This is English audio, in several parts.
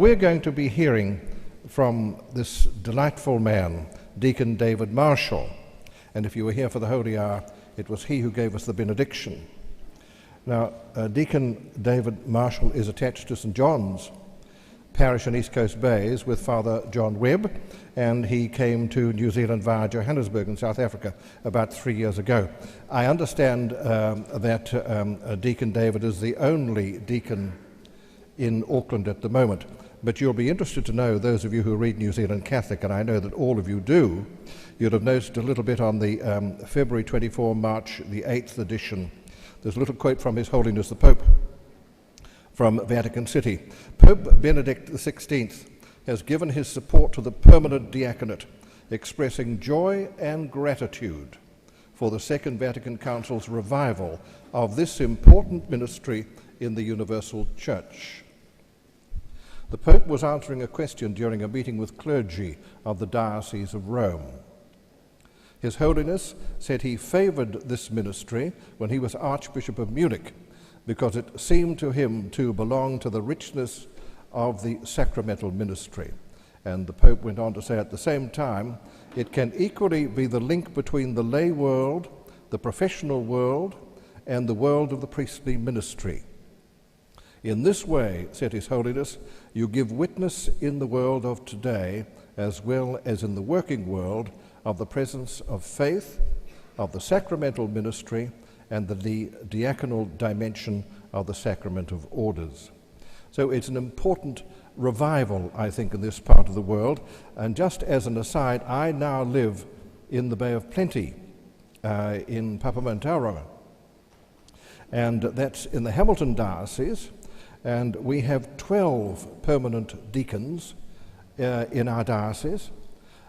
We're going to be hearing from this delightful man, Deacon David Marshall. And if you were here for the Holy Hour, it was he who gave us the benediction. Now, Deacon David Marshall is attached to St. John's Parish in East Coast Bays with Father John Webb, and he came to New Zealand via Johannesburg in South Africa about 3 years ago. I understand that Deacon David is the only deacon in Auckland at the moment, but you'll be interested to know, those of you who read New Zealand Catholic, and I know that all of you do, you'll have noticed a little bit on the February 24, March the 8th edition. There's a little quote from His Holiness the Pope from Vatican City. Pope Benedict XVI has given his support to the permanent diaconate, expressing joy and gratitude for the Second Vatican Council's revival of this important ministry in the Universal Church. The Pope was answering a question during a meeting with clergy of the Diocese of Rome. His Holiness said he favoured this ministry when he was Archbishop of Munich, because it seemed to him to belong to the richness of the sacramental ministry. And the Pope went on to say, at the same time, it can equally be the link between the lay world, the professional world, and the world of the priestly ministry. In this way, said His Holiness, you give witness in the world of today, as well as in the working world, of the presence of faith, of the sacramental ministry, and the diaconal dimension of the sacrament of orders. So it's an important revival, I think, in this part of the world. And just as an aside, I now live in the Bay of Plenty in Papamontauroa, and that's in the Hamilton Diocese, and we have 12 permanent deacons in our diocese,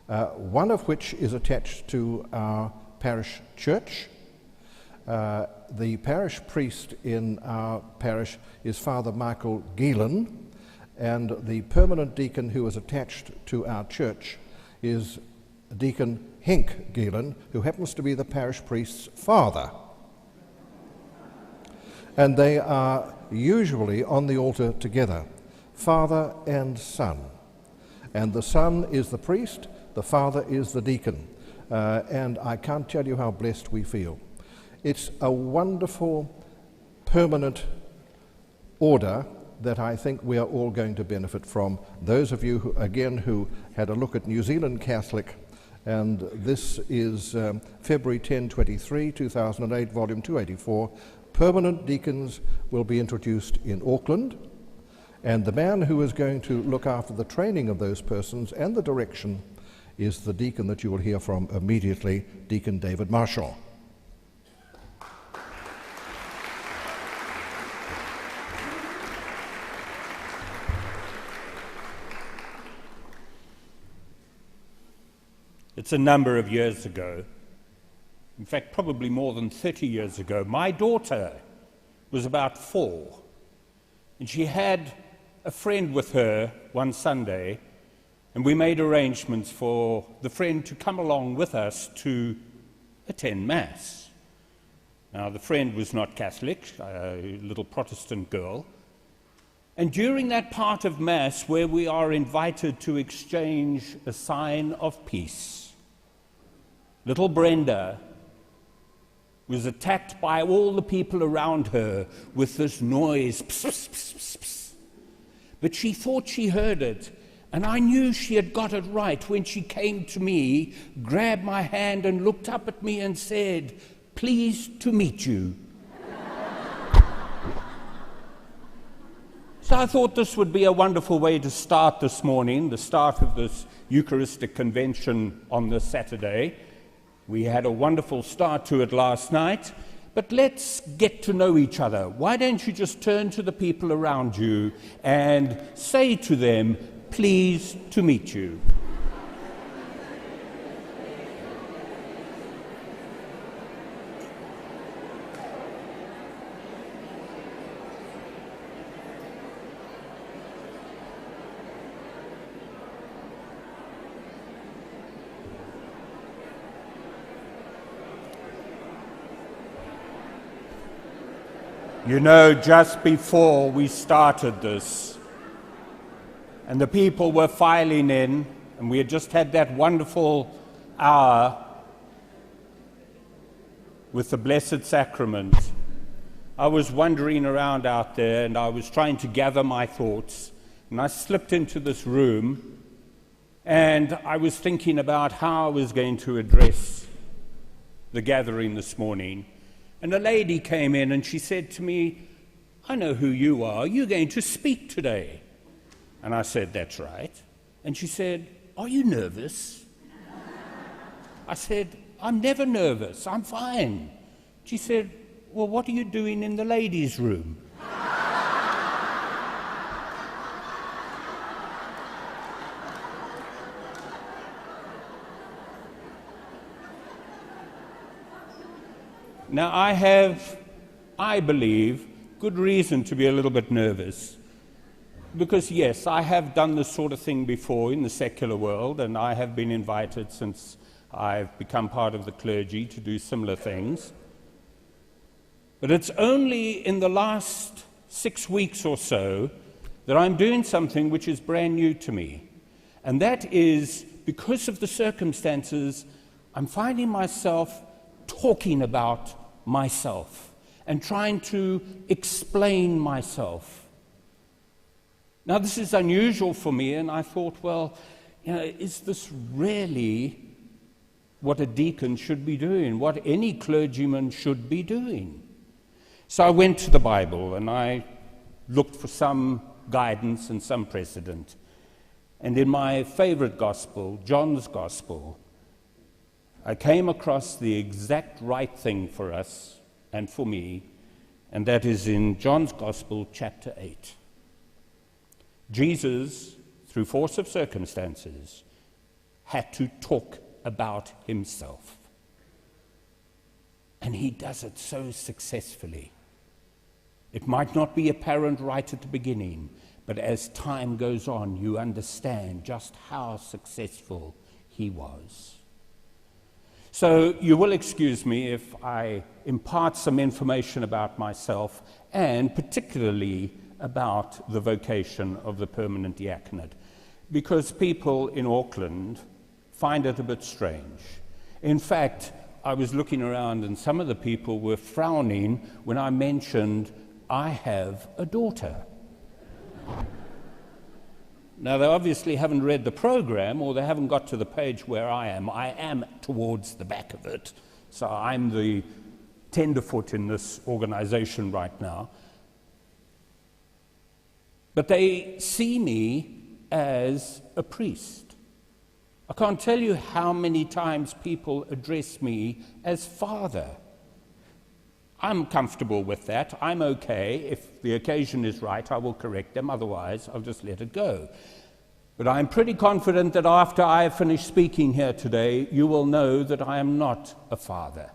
one of which is attached to our parish church. The parish priest in our parish is Father Michael Geelan, and the permanent deacon who is attached to our church is Deacon Henk Geelan, who happens to be the parish priest's father. And they are usually on the altar together, father and son. And the son is the priest, the father is the deacon. And I can't tell you how blessed we feel. It's a wonderful, permanent order that I think we are all going to benefit from. Those of you, who had a look at New Zealand Catholic, and this is February 10, 2008, volume 284, permanent deacons will be introduced in Auckland, and the man who is going to look after the training of those persons and the direction is the deacon that you will hear from immediately, Deacon David Marshall. It's a number of years ago, in fact probably more than 30 years ago, my daughter was about 4, and she had a friend with her one Sunday, and we made arrangements for the friend to come along with us to attend Mass. Now, the friend was not Catholic, a little Protestant girl, and during that part of Mass where we are invited to exchange a sign of peace, little Brenda was attacked by all the people around her with this noise, pss, pss, pss, pss, pss. But she thought she heard it, and I knew she had got it right when she came to me, grabbed my hand and looked up at me and said, "Pleased to meet you." So I thought this would be a wonderful way to start this morning, the start of this Eucharistic convention on this Saturday. We had a wonderful start to it last night, but let's get to know each other. Why don't you just turn to the people around you and say to them, "Pleased to meet you." You know, just before we started this, and the people were filing in, and we had just had that wonderful hour with the Blessed Sacrament, I was wandering around out there, and I was trying to gather my thoughts, and I slipped into this room, and I was thinking about how I was going to address the gathering this morning. And a lady came in and she said to me, "I know who you are. You're going to speak today." And I said, "That's right." And she said, "Are you nervous?" I said, "I'm never nervous. I'm fine." She said, "Well, what are you doing in the ladies' room?" Now, I have, I believe, good reason to be a little bit nervous, because yes, I have done this sort of thing before in the secular world, and I have been invited since I've become part of the clergy to do similar things. But it's only in the last 6 weeks or so that I'm doing something which is brand new to me. And that is, because of the circumstances, I'm finding myself talking about myself and trying to explain myself. Now, this is unusual for me, and I thought, well, is this really what a deacon should be doing, what any clergyman should be doing? So I went to the Bible and I looked for some guidance and some precedent. And in my favorite gospel, John's gospel, I came across the exact right thing for us and for me, and that is in John's gospel, chapter 8. Jesus, through force of circumstances, had to talk about himself. And he does it so successfully. It might not be apparent right at the beginning, but as time goes on, you understand just how successful he was. So you will excuse me if I impart some information about myself, and particularly about the vocation of the permanent diaconate, because people in Auckland find it a bit strange. In fact, I was looking around and some of the people were frowning when I mentioned I have a daughter. Now, they obviously haven't read the program, or they haven't got to the page where I am. I am towards the back of it, so I'm the tenderfoot in this organization right now. But they see me as a priest. I can't tell you how many times people address me as father. I'm comfortable with that. I'm okay. If the occasion is right, I will correct them. Otherwise, I'll just let it go. But I'm pretty confident that after I have finished speaking here today, you will know that I am not a father.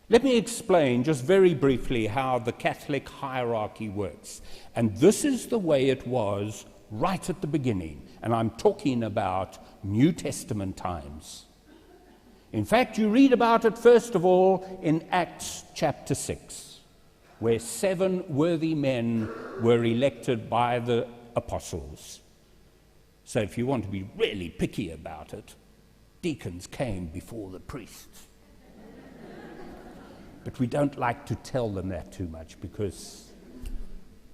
Let me explain just very briefly how the Catholic hierarchy works. And this is the way it was right at the beginning. And I'm talking about New Testament times. In fact, you read about it first of all in Acts chapter 6, where 7 worthy men were elected by the apostles. So if you want to be really picky about it, deacons came before the priests. But we don't like to tell them that too much, because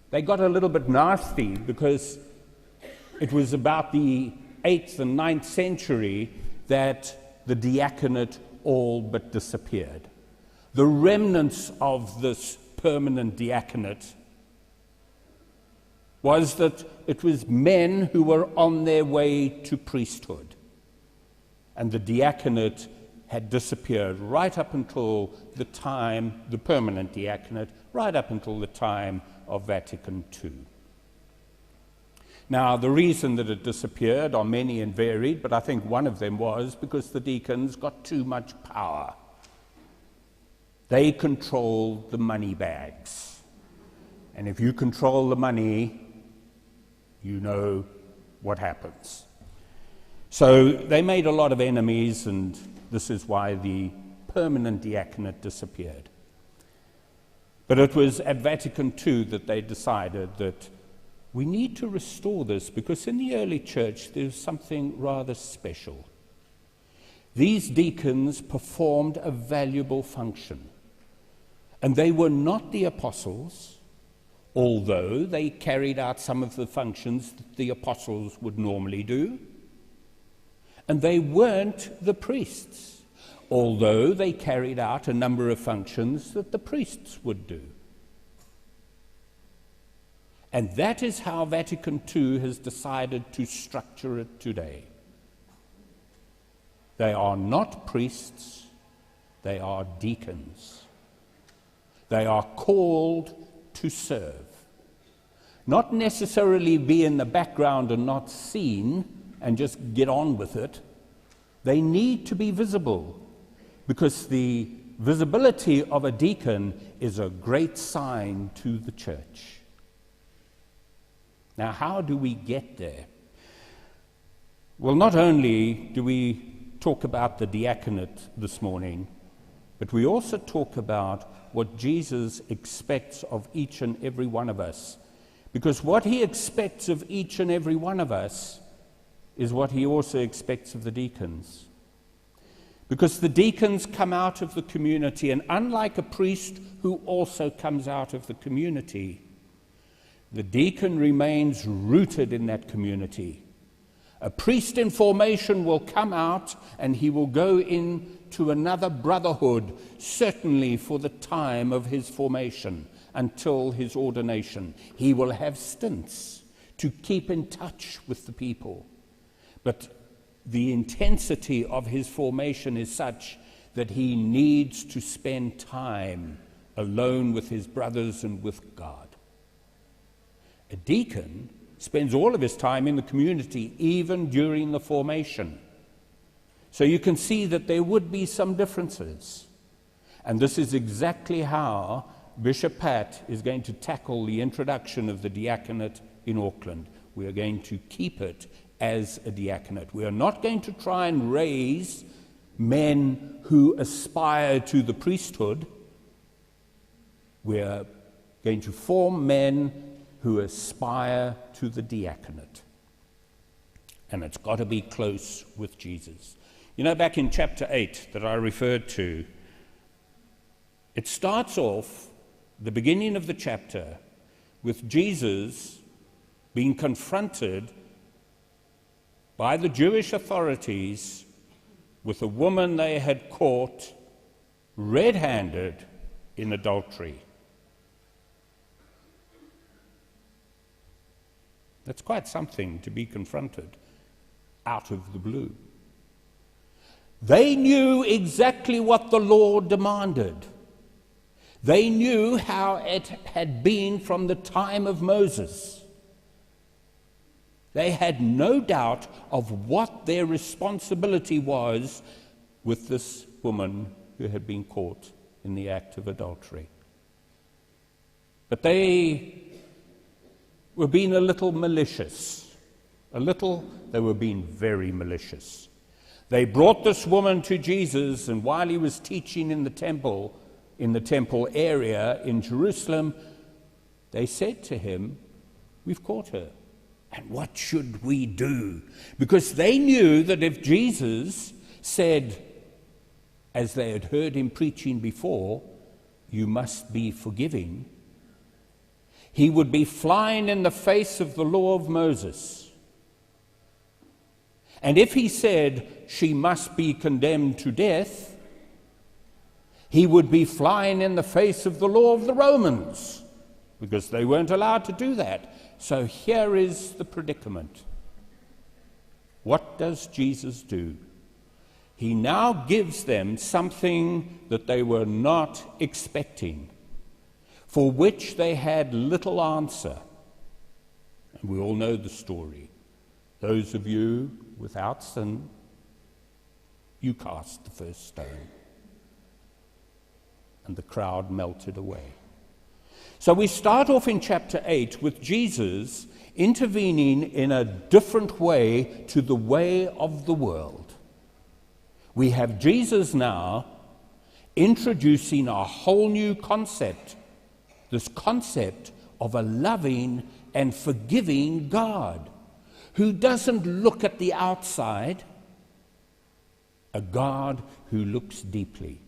they got a little bit nasty, because it was about the 8th and 9th century that the diaconate all but disappeared. The remnants of this permanent diaconate was that it was men who were on their way to priesthood. And the diaconate had disappeared right up until the time, the permanent diaconate, right up until the time of Vatican II. Now, the reason that it disappeared are many and varied, but I think one of them was because the deacons got too much power. They controlled the money bags. And if you control the money, you know what happens. So they made a lot of enemies, and this is why the permanent diaconate disappeared. But it was at Vatican II that they decided that We need to restore this because in the early church there's something rather special. These deacons performed a valuable function, and they were not the apostles, although they carried out some of the functions that the apostles would normally do, and they weren't the priests, although they carried out a number of functions that the priests would do. And that is how Vatican II has decided to structure it today. They are not priests, they are deacons. They are called to serve. Not necessarily be in the background and not seen and just get on with it. They need to be visible because the visibility of a deacon is a great sign to the church. Now, how do we get there? Well, not only do we talk about the diaconate this morning, but we also talk about what Jesus expects of each and every one of us. Because what he expects of each and every one of us is what he also expects of the deacons. Because the deacons come out of the community, and unlike a priest who also comes out of the community, the deacon remains rooted in that community. A priest in formation will come out and he will go into another brotherhood, certainly for the time of his formation until his ordination. He will have stints to keep in touch with the people. But the intensity of his formation is such that he needs to spend time alone with his brothers and with God. A deacon spends all of his time in the community, even during the formation. So you can see that there would be some differences. And this is exactly how Bishop Pat is going to tackle the introduction of the diaconate in Auckland. We are going to keep it as a diaconate. We are not going to try and raise men who aspire to the priesthood. We are going to form men who aspire to the diaconate. And it's got to be close with Jesus. You know, back in chapter 8 that I referred to, it starts off, the beginning of the chapter, with Jesus being confronted by the Jewish authorities with a woman they had caught red-handed in adultery. That's quite something to be confronted out of the blue. They knew exactly what the law demanded. They knew how it had been from the time of Moses. They had no doubt of what their responsibility was with this woman who had been caught in the act of adultery. But they were being a little malicious. They were being very malicious. They brought this woman to Jesus, and while he was teaching in the temple area in Jerusalem, they said to him, "We've caught her, and what should we do?" Because they knew that if Jesus said, as they had heard him preaching before, "You must be forgiving," he would be flying in the face of the law of Moses. And if he said she must be condemned to death, he would be flying in the face of the law of the Romans, because they weren't allowed to do that. So here is the predicament. What does Jesus do? He now gives them something that they were not expecting, for which they had little answer. And we all know the story. Those of you without sin, you cast the first stone. And the crowd melted away. So we start off in chapter 8 with Jesus intervening in a different way to the way of the world. We have Jesus now introducing a whole new concept, this concept of a loving and forgiving God, who doesn't look at the outside, a God who looks deeply.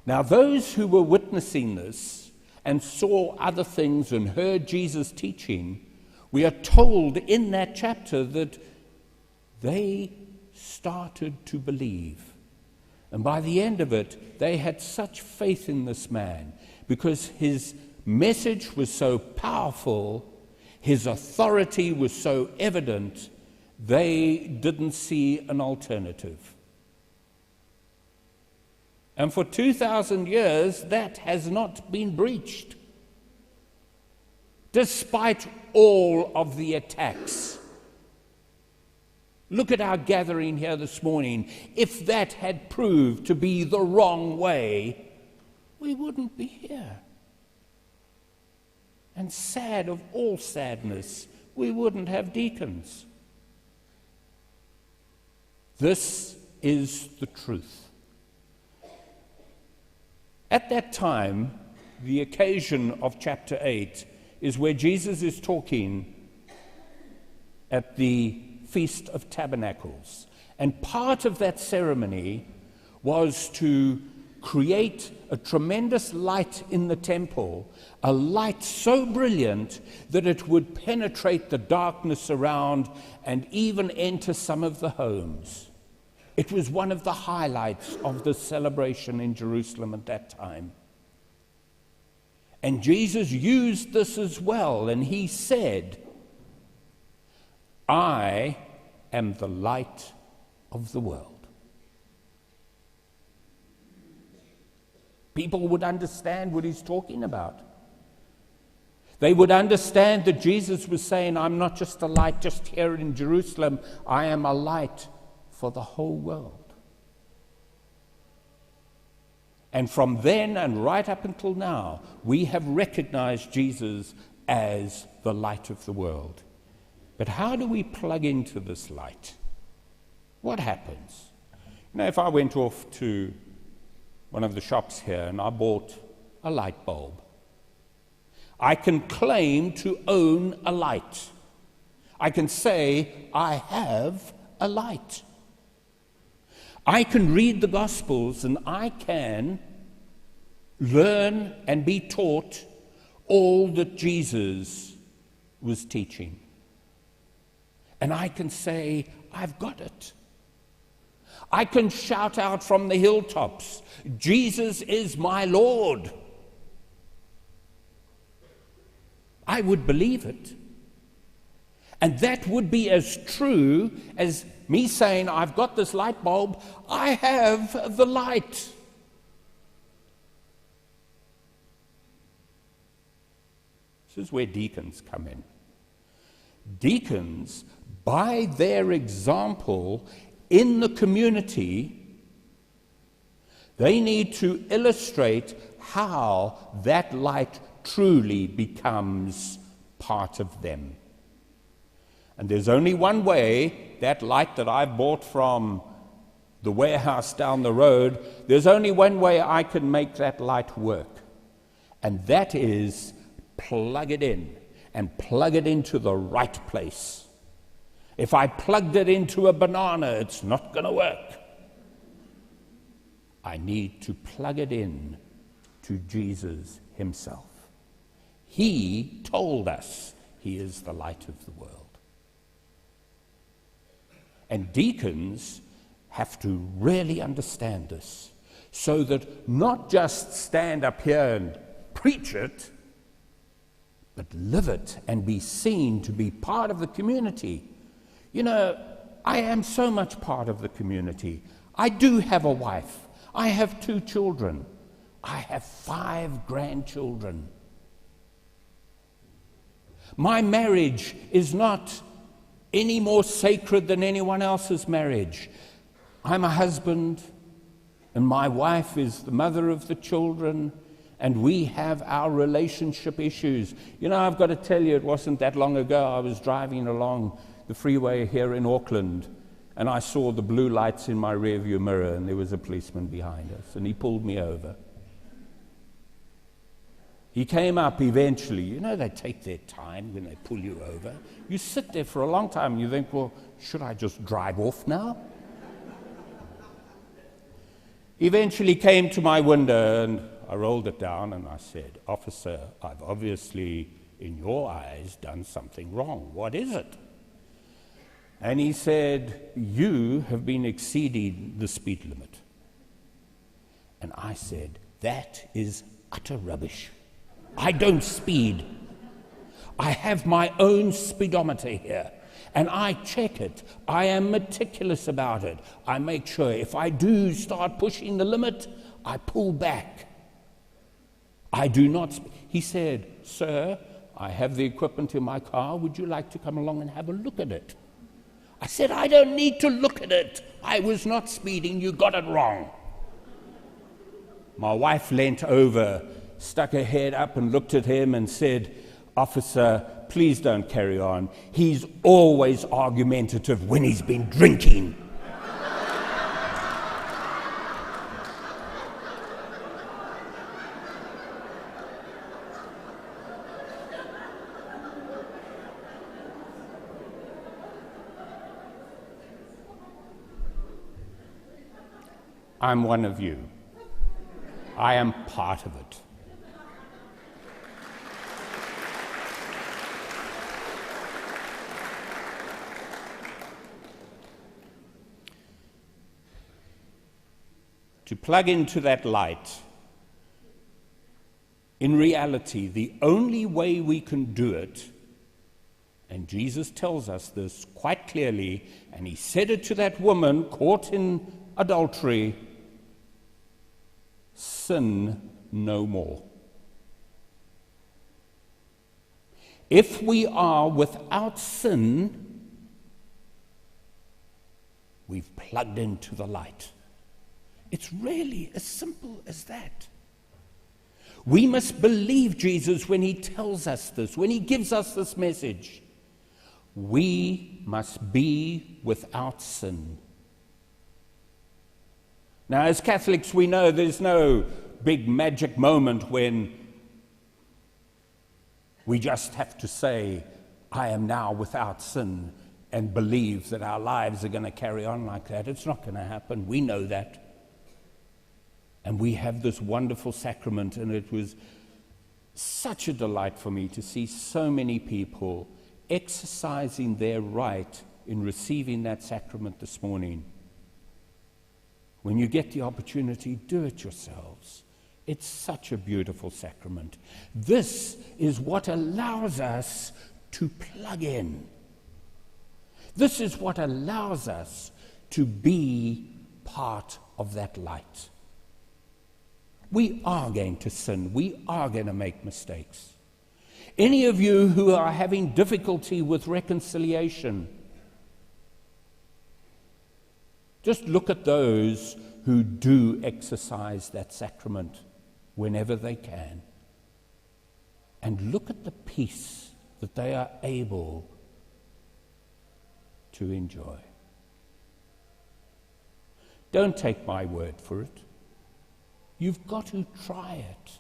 Now, those who were witnessing this and saw other things and heard Jesus teaching, we are told in that chapter that they started to believe. And by the end of it, they had such faith in this man because his message was so powerful, his authority was so evident, they didn't see an alternative. And for 2,000 years, that has not been breached, despite all of the attacks. Look at our gathering here this morning. If that had proved to be the wrong way, we wouldn't be here. And sad of all sadness, we wouldn't have deacons. This is the truth. At that time, the occasion of chapter 8 is where Jesus is talking at the Feast of Tabernacles. And part of that ceremony was to create a tremendous light in the temple, a light so brilliant that it would penetrate the darkness around and even enter some of the homes. It was one of the highlights of the celebration in Jerusalem at that time. And Jesus used this as well, and he said, I am the light of the world. People would understand what he's talking about. They would understand that Jesus was saying, I'm not just a light just here in Jerusalem, I am a light for the whole world. And from then and right up until now, we have recognized Jesus as the light of the world. But how do we plug into this light? What happens? You know, if I went off to one of the shops here and I bought a light bulb, I can claim to own a light. I can say, I have a light. I can read the Gospels and I can learn and be taught all that Jesus was teaching. And I can say, I've got it. I can shout out from the hilltops, Jesus is my Lord. I would believe it. And that would be as true as me saying, I've got this light bulb, I have the light. This is where deacons come in. Deacons, by their example in the community, they need to illustrate how that light truly becomes part of them. And there's only one way, that light that I bought from the warehouse down the road, there's only one way I can make that light work. And that is plug it in, and plug it into the right place. If I plugged it into a banana, it's not going to work. I need to plug it in to Jesus himself. He told us he is the light of the world. And deacons have to really understand this, so that not just stand up here and preach it, but live it and be seen to be part of the community. You know, I am so much part of the community. I do have a wife. I have 2 children. I have 5 grandchildren. My marriage is not any more sacred than anyone else's marriage. I'm a husband, and my wife is the mother of the children, and we have our relationship issues. You know, I've got to tell you, it wasn't that long ago, I was driving along the freeway here in Auckland, and I saw the blue lights in my rearview mirror, and there was a policeman behind us, and he pulled me over. He came up eventually. You know, they take their time when they pull you over. You sit there for a long time and you think, well, should I just drive off now? He eventually came to my window and I rolled it down and I said, "Officer, I've obviously, in your eyes, done something wrong. What is it?" And he said, "You have been exceeding the speed limit." And I said, "That is utter rubbish. I don't speed. I have my own speedometer here, and I check it. I am meticulous about it. I make sure if I do start pushing the limit, I pull back. I do not speed." He said, "Sir, I have the equipment in my car. Would you like to come along and have a look at it?" I said, "I don't need to look at it. I was not speeding. You got it wrong." My wife leant over, stuck her head up and looked at him and said, "Officer, please don't carry on. He's always argumentative when he's been drinking." I'm one of you. I am part of it. To plug into that light, in reality, the only way we can do it, and Jesus tells us this quite clearly, and he said it to that woman caught in adultery: sin no more. If we are without sin, we've plugged into the light. It's really as simple as that. We must believe Jesus when he tells us this, when he gives us this message. We must be without sin. Now, as Catholics, we know there's no big magic moment when we just have to say, "I am now without sin," and believe that our lives are going to carry on like that. It's not going to happen. We know that. And we have this wonderful sacrament, and it was such a delight for me to see so many people exercising their right in receiving that sacrament this morning. When you get the opportunity, do it yourselves. It's such a beautiful sacrament. This is what allows us to plug in. This is what allows us to be part of that light. We are going to sin. We are going to make mistakes. Any of you who are having difficulty with reconciliation, just look at those who do exercise that sacrament whenever they can, and look at the peace that they are able to enjoy. Don't take my word for it. You've got to try it.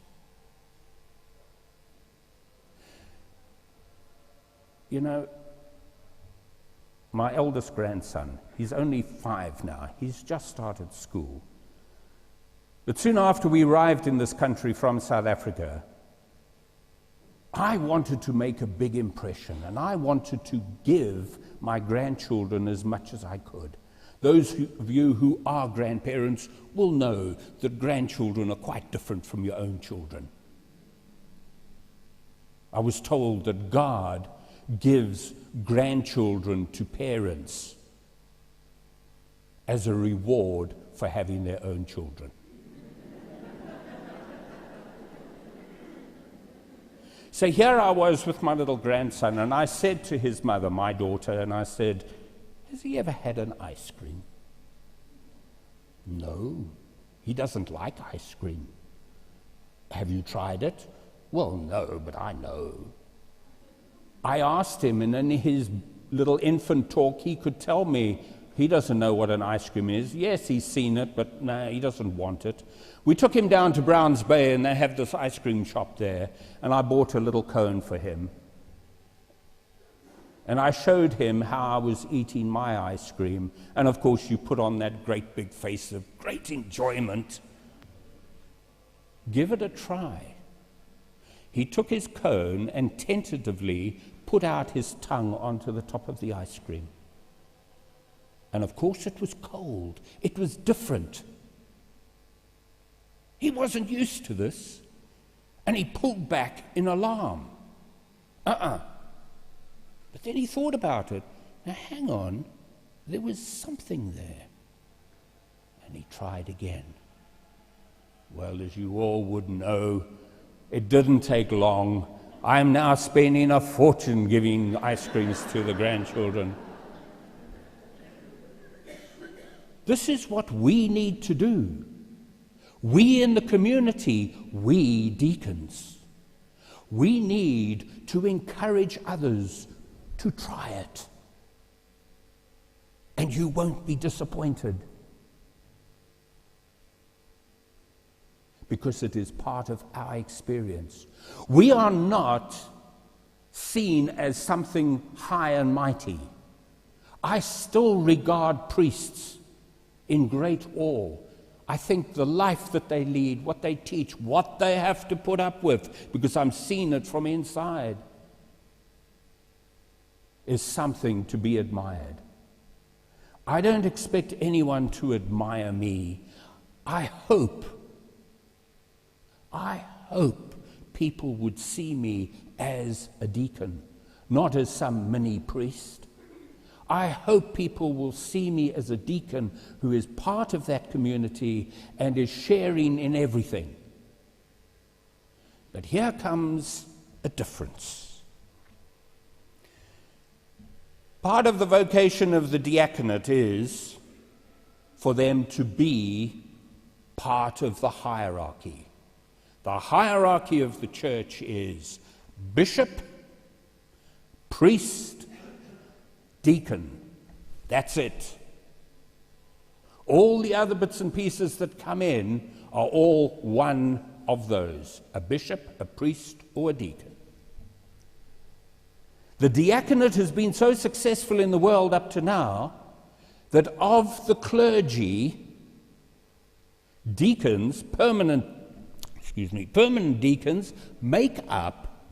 You know, my eldest grandson, he's only 5 now. He's just started school. But soon after we arrived in this country from South Africa, I wanted to make a big impression, and I wanted to give my grandchildren as much as I could. Those of you who are grandparents will know that grandchildren are quite different from your own children. I was told that God gives grandchildren to parents as a reward for having their own children. So here I was with my little grandson, and I said to his mother, my daughter, and I said, "Has he ever had an ice cream?" "No, he doesn't like ice cream." "Have you tried it?" "Well, no, but I know." I asked him, and in his little infant talk, he could tell me He doesn't know what an ice cream is. Yes, he's seen it, but no, he doesn't want it. We took him down to Browns Bay, and they have this ice cream shop there, and I bought a little cone for him. And I showed him how I was eating my ice cream, and of course you put on that great big face of great enjoyment. Give it a try. He took his cone and tentatively put out his tongue onto the top of the ice cream. And of course it was cold. It was different. He wasn't used to this, and he pulled back in alarm. But then he thought about it. Now hang on, there was something there. And he tried again. Well, as you all would know, it didn't take long. I'm now spending a fortune giving ice creams to the grandchildren. This is what we need to do. We in the community, we deacons, we need to encourage others to try it. And you won't be disappointed, because it is part of our experience. We are not seen as something high and mighty. I still regard priests in great awe. I think the life that they lead, what they teach, what they have to put up with, because I'm seeing it from inside, is something to be admired. I don't expect anyone to admire me. I hope people would see me as a deacon, not as some mini priest. I hope people will see me as a deacon who is part of that community and is sharing in everything. But here comes a difference. Part of the vocation of the diaconate is for them to be part of the hierarchy. The hierarchy of the church is bishop, priest, deacon. That's it. All the other bits and pieces that come in are all one of those: a bishop, a priest, or a deacon. The diaconate has been so successful in the world up to now that of the clergy, deacons, permanent deacons make up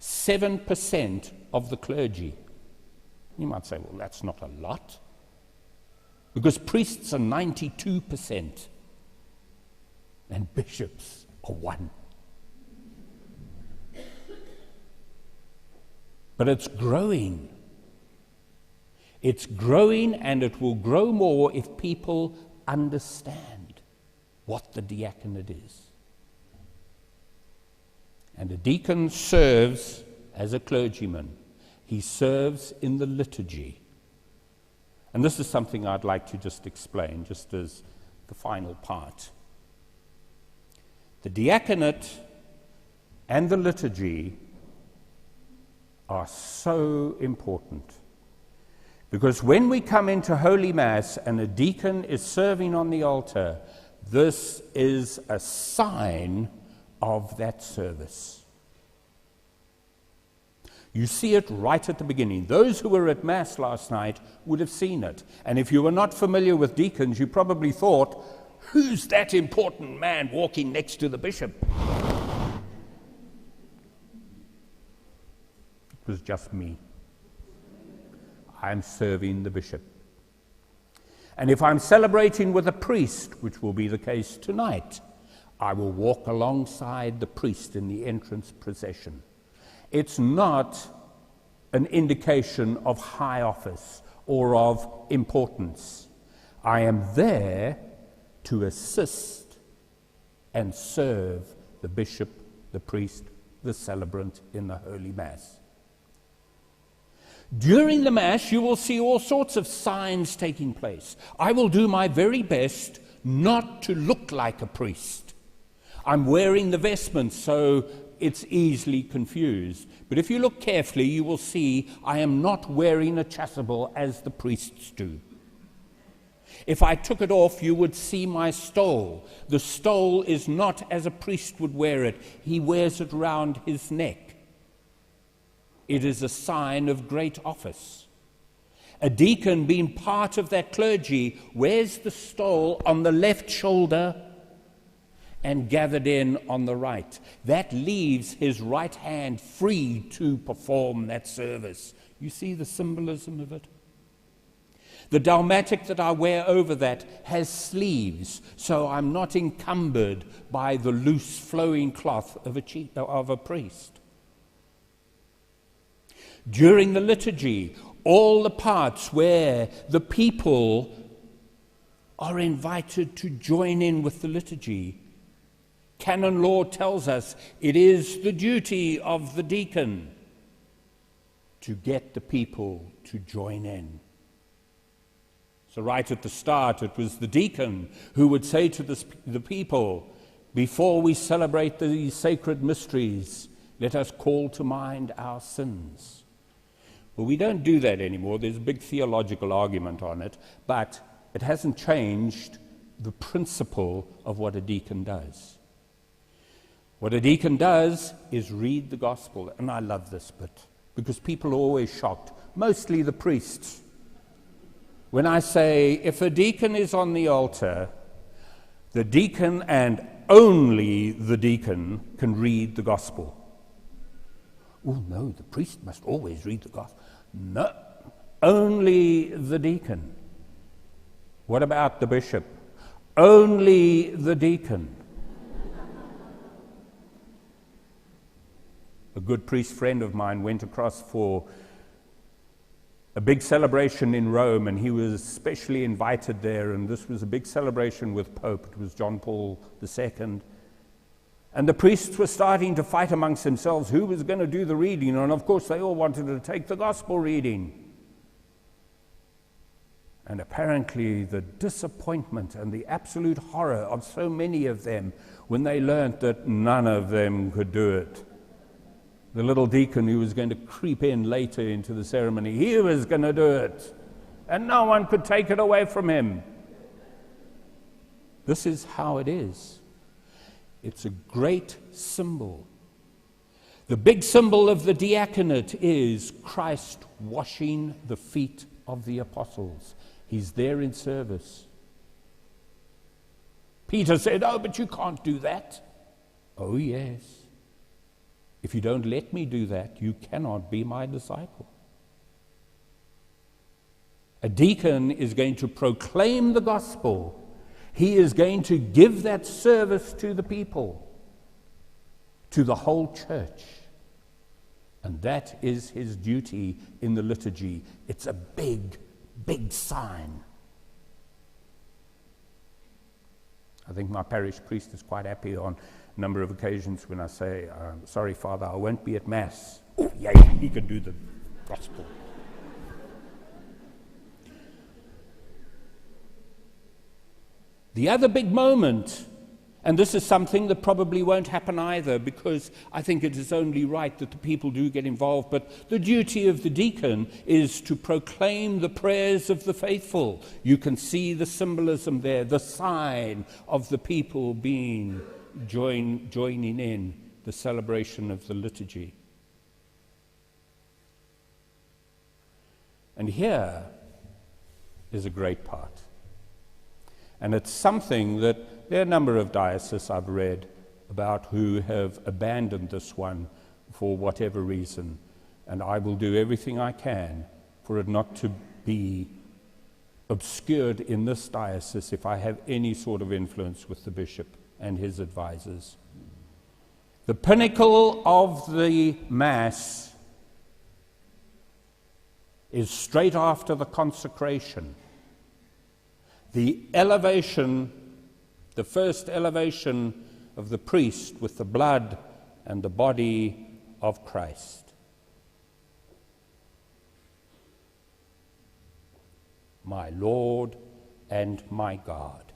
7% of the clergy. You might say, well, that's not a lot, because priests are 92% and bishops are 1%. But it's growing. It's growing, and it will grow more if people understand what the diaconate is. And a deacon serves as a clergyman. He serves in the liturgy. And this is something I'd like to just explain, just as the final part. The diaconate and the liturgy are so important, because when we come into Holy Mass and a deacon is serving on the altar, this is a sign of that service. You see it right at the beginning. Those who were at Mass last night would have seen it. And if you were not familiar with deacons, you probably thought, who's that important man walking next to the bishop? It was just me. I'm serving the bishop. And if I'm celebrating with a priest, which will be the case tonight, I will walk alongside the priest in the entrance procession. It's not an indication of high office or of importance. I am there to assist and serve the bishop, the priest, the celebrant in the Holy Mass. During the Mass, you will see all sorts of signs taking place. I will do my very best not to look like a priest. I'm wearing the vestments, so it's easily confused. But if you look carefully, you will see I am not wearing a chasuble as the priests do. If I took it off, you would see my stole. The stole is not as a priest would wear it. He wears it round his neck. It is a sign of great office. A deacon, being part of that clergy, wears the stole on the left shoulder and gathered in on the right. That leaves his right hand free to perform that service. You see the symbolism of it? The dalmatic that I wear over that has sleeves, so I'm not encumbered by the loose flowing cloth of a priest. During the liturgy, all the parts where the people are invited to join in with the liturgy, canon law tells us it is the duty of the deacon to get the people to join in. So right at the start, it was the deacon who would say to the people, before we celebrate these sacred mysteries, let us call to mind our sins. Well, we don't do that anymore. There's a big theological argument on it, but it hasn't changed the principle of what a deacon does. What a deacon does is read the gospel, and I love this bit, because people are always shocked, mostly the priests. When I say, if a deacon is on the altar, the deacon and only the deacon can read the gospel. Oh no, the priest must always read the gospel. No, only the deacon. What about the bishop? Only the deacon. A good priest friend of mine went across for a big celebration in Rome, and he was specially invited there, and this was a big celebration with Pope. It was John Paul II. And the priests were starting to fight amongst themselves who was going to do the reading, and of course they all wanted to take the gospel reading. And apparently the disappointment and the absolute horror of so many of them when they learnt that none of them could do it. The little deacon who was going to creep in later into the ceremony, he was going to do it, and no one could take it away from him. This is how it is. It's a great symbol. The big symbol of the diaconate is Christ washing the feet of the apostles. He's there in service. Peter said, "Oh, but you can't do that." Oh, yes. If you don't let me do that, you cannot be my disciple. A deacon is going to proclaim the gospel. He is going to give that service to the people, to the whole church. And that is his duty in the liturgy. It's a big, big sign. I think my parish priest is quite happy on a number of occasions when I say, "Sorry, Father, I won't be at Mass." Oh, yay, he can do the gospel. The other big moment, and this is something that probably won't happen either, because I think it is only right that the people do get involved, but the duty of the deacon is to proclaim the prayers of the faithful. You can see the symbolism there, the sign of the people being joining in the celebration of the liturgy. And here is a great part. And it's something that there are a number of dioceses I've read about who have abandoned this one for whatever reason. And I will do everything I can for it not to be obscured in this diocese if I have any sort of influence with the bishop and his advisors. The pinnacle of the Mass is straight after the consecration. The elevation, the first elevation of the priest with the blood and the body of Christ. My Lord and my God.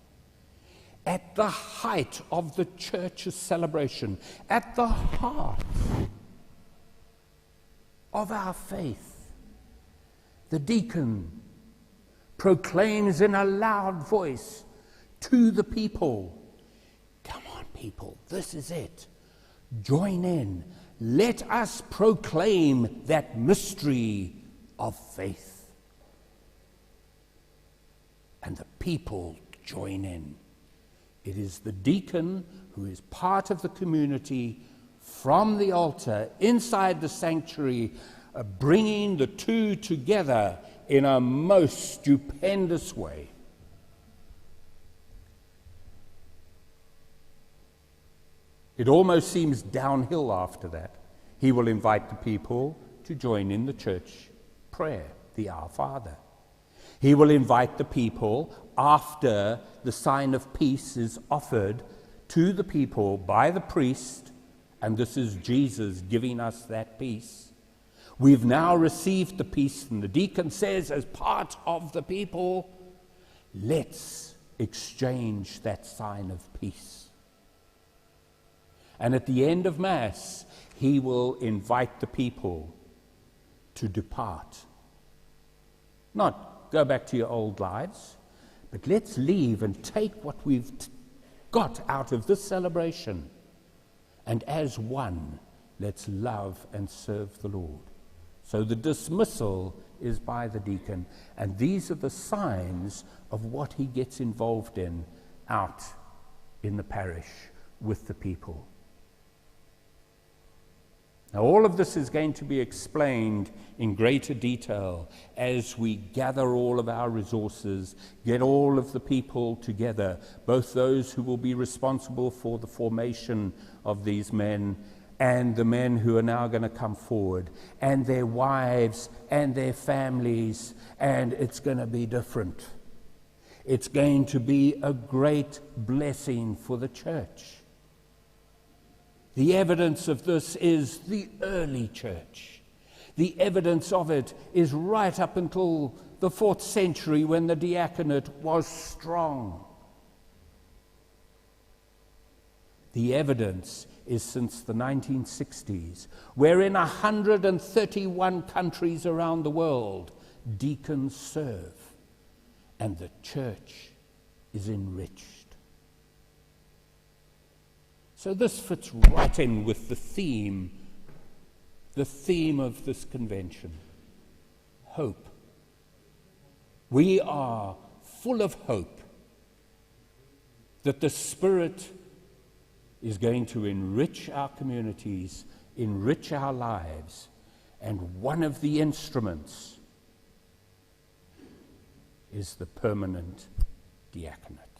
At the height of the church's celebration, at the heart of our faith, the deacon proclaims in a loud voice to the people, "Come on, people, this is it. Join in. Let us proclaim that mystery of faith." And the people join in. It is the deacon who is part of the community from the altar inside the sanctuary, bringing the two together in a most stupendous way. It almost seems downhill after that. He will invite the people to join in the church prayer, the Our Father. He will invite the people, after the sign of peace is offered to the people by the priest, and this is Jesus giving us that peace. We've now received the peace, and the deacon says, as part of the people, let's exchange that sign of peace. And at the end of Mass, he will invite the people to depart. Not go back to your old lives, but let's leave and take what we've got out of this celebration, and as one, let's love and serve the Lord. So the dismissal is by the deacon, and these are the signs of what he gets involved in out in the parish with the people. Now, all of this is going to be explained in greater detail as we gather all of our resources, get all of the people together, both those who will be responsible for the formation of these men and the men who are now going to come forward, and their wives and their families, and it's going to be different. It's going to be a great blessing for the church. The evidence of this is the early church. The evidence of it is right up until the 4th century, when the Diaconate was strong. The evidence is since the 1960s, where in 131 countries around the world, deacons serve, and the church is enriched. So this fits right in with the theme of this convention: hope. We are full of hope that the Spirit is going to enrich our communities, enrich our lives, and one of the instruments is the permanent diaconate.